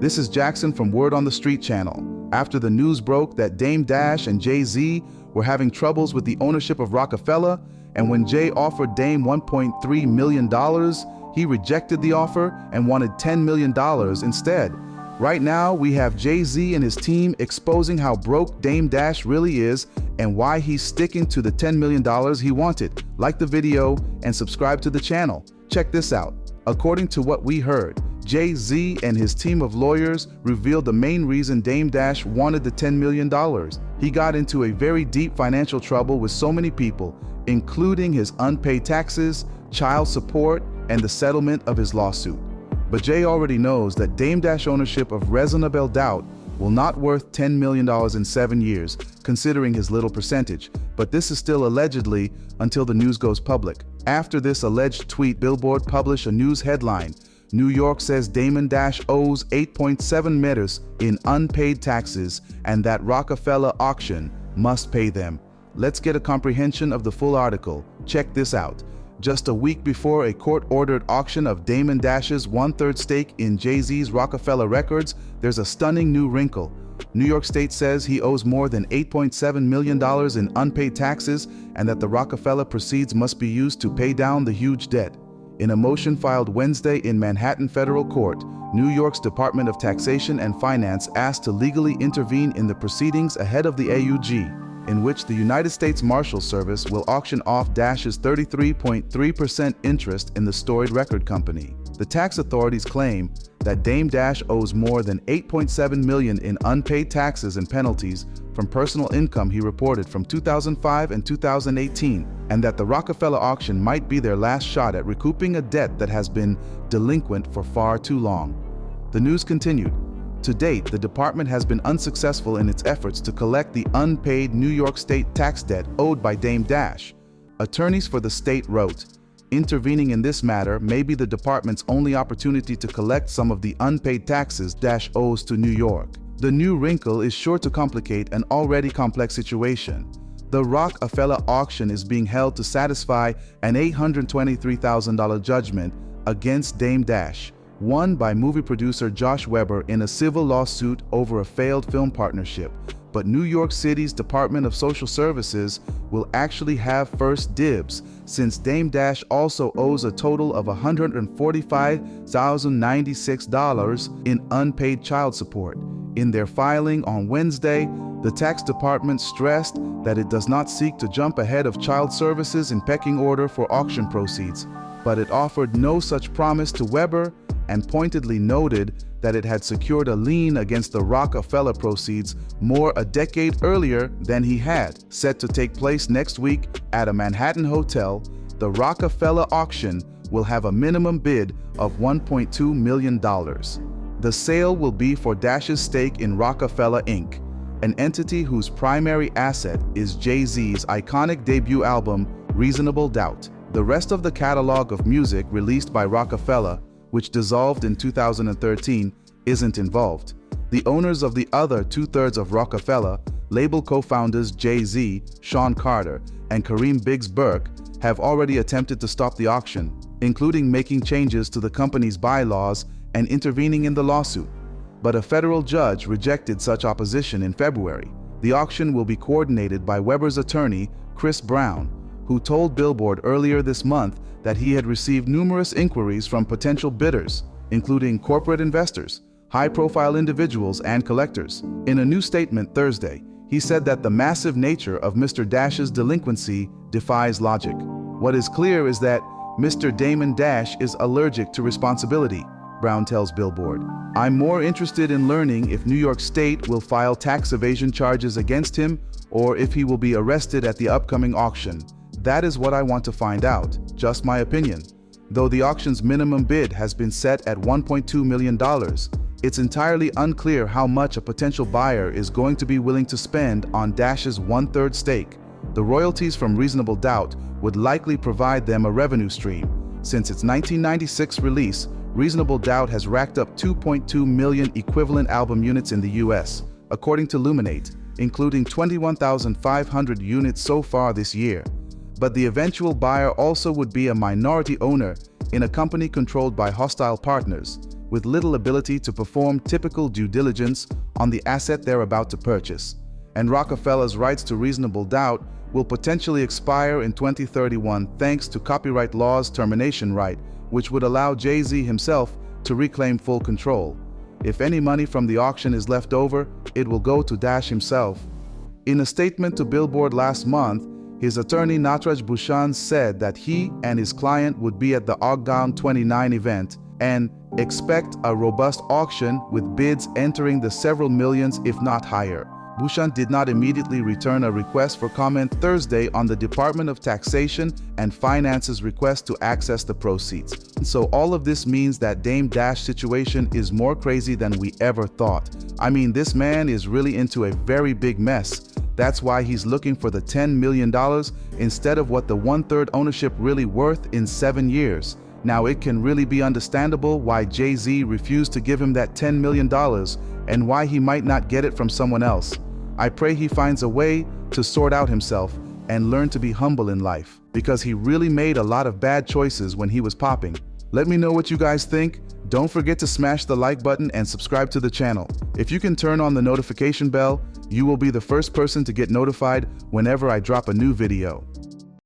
This is Jackson from Word on the Street channel. After the news broke that Dame Dash and Jay-Z were having troubles with the ownership of roc-a-fella, and when Jay offered Dame $1.3 million, he rejected the offer and wanted $10 million instead. Right now, we have Jay-Z and his team exposing how broke Dame Dash really is and why he's sticking to the $10 million he wanted. Like the video and subscribe to the channel. Check this out. According to what we heard, Jay-Z and his team of lawyers revealed the main reason Dame Dash wanted the $10 million. He got into a very deep financial trouble with so many people, including his unpaid taxes, child support, and the settlement of his lawsuit. But Jay already knows that Dame Dash ownership of Reasonable Doubt will not worth $10 million in 7 years, considering his little percentage. But this is still allegedly until the news goes public. After this alleged tweet, Billboard published a news headline. New York says Damon Dash owes 8.7 million in unpaid taxes and that roc-a-fella auction must pay them. Let's get a comprehension of the full article. Check this out. Just a week before a court-ordered auction of Damon Dash's 1/3 stake in Jay-Z's Roc-a-Fella Records, there's a stunning new wrinkle. New York State says he owes more than $8.7 million in unpaid taxes and that the roc-a-fella proceeds must be used to pay down the huge debt. In a motion filed Wednesday in Manhattan Federal Court, New York's Department of Taxation and Finance asked to legally intervene in the proceedings ahead of the AUG, in which the United States Marshal Service will auction off Dash's 33.3% interest in the storied record company. The tax authorities claim that Dame Dash owes more than $8.7 million in unpaid taxes and penalties from personal income he reported from 2005 and 2018, and that the roc-a-fella auction might be their last shot at recouping a debt that has been delinquent for far too long. The news continued. To date, the department has been unsuccessful in its efforts to collect the unpaid New York State tax debt owed by Dame Dash. Attorneys for the state wrote, intervening in this matter may be the department's only opportunity to collect some of the unpaid taxes Dash owes to New York. The new wrinkle is sure to complicate an already complex situation. The roc-a-fella auction is being held to satisfy an $823,000 judgment against Dame Dash, won by movie producer Josh Weber in a civil lawsuit over a failed film partnership. But New York City's Department of Social Services will actually have first dibs, since Dame Dash also owes a total of $145,096 in unpaid child support. In their filing on Wednesday, the tax department stressed that it does not seek to jump ahead of child services in pecking order for auction proceeds, but it offered no such promise to Weber and pointedly noted that it had secured a lien against the roc-a-fella proceeds more a decade earlier than he had. Set to take place next week at a Manhattan hotel, the roc-a-fella auction will have a minimum bid of $1.2 million. The sale will be for Dash's stake in roc-a-fella Inc., an entity whose primary asset is Jay-Z's iconic debut album, Reasonable Doubt. The rest of the catalog of music released by roc-a-fella, which dissolved in 2013, isn't involved. The owners of the other 2/3 of roc-a-fella, label co-founders Jay-Z, Sean Carter, and Kareem Biggs Burke, have already attempted to stop the auction, including making changes to the company's bylaws and intervening in the lawsuit. But a federal judge rejected such opposition in February. The auction will be coordinated by Weber's attorney, Chris Brown, who told Billboard earlier this month that he had received numerous inquiries from potential bidders, including corporate investors, high-profile individuals, and collectors. In a new statement Thursday, he said that the massive nature of Mr. Dash's delinquency defies logic. What is clear is that Mr. Damon Dash is allergic to responsibility, Brown tells Billboard. I'm more interested in learning if New York State will file tax evasion charges against him or if he will be arrested at the upcoming auction. That is what I want to find out, just my opinion. Though the auction's minimum bid has been set at $1.2 million, it's entirely unclear how much a potential buyer is going to be willing to spend on Dash's 1/3 stake. The royalties from Reasonable Doubt would likely provide them a revenue stream. Since its 1996 release, Reasonable Doubt has racked up 2.2 million equivalent album units in the US, according to Luminate, including 21,500 units so far this year. But the eventual buyer also would be a minority owner in a company controlled by hostile partners, with little ability to perform typical due diligence on the asset they're about to purchase. And roc-a-fella's rights to reasonable doubt will potentially expire in 2031 thanks to copyright law's termination right, which would allow Jay-Z himself to reclaim full control. If any money from the auction is left over, it will go to Dash himself. In a statement to Billboard last month, his attorney Nataraj Bhushan said that he and his client would be at the Ogdown 29 event and expect a robust auction with bids entering the several millions if not higher. Bhushan did not immediately return a request for comment Thursday on the Department of Taxation and Finance's request to access the proceeds. So all of this means that Dame Dash situation is more crazy than we ever thought. I mean, this man is really into a very big mess. That's why he's looking for the $10 million instead of what the 1/3 ownership really worth in 7 years. Now, it can really be understandable why Jay-Z refused to give him that $10 million and why he might not get it from someone else. I pray he finds a way to sort out himself and learn to be humble in life, because he really made a lot of bad choices when he was popping. Let me know what you guys think. Don't forget to smash the like button and subscribe to the channel. If you can turn on the notification bell, you will be the first person to get notified whenever I drop a new video.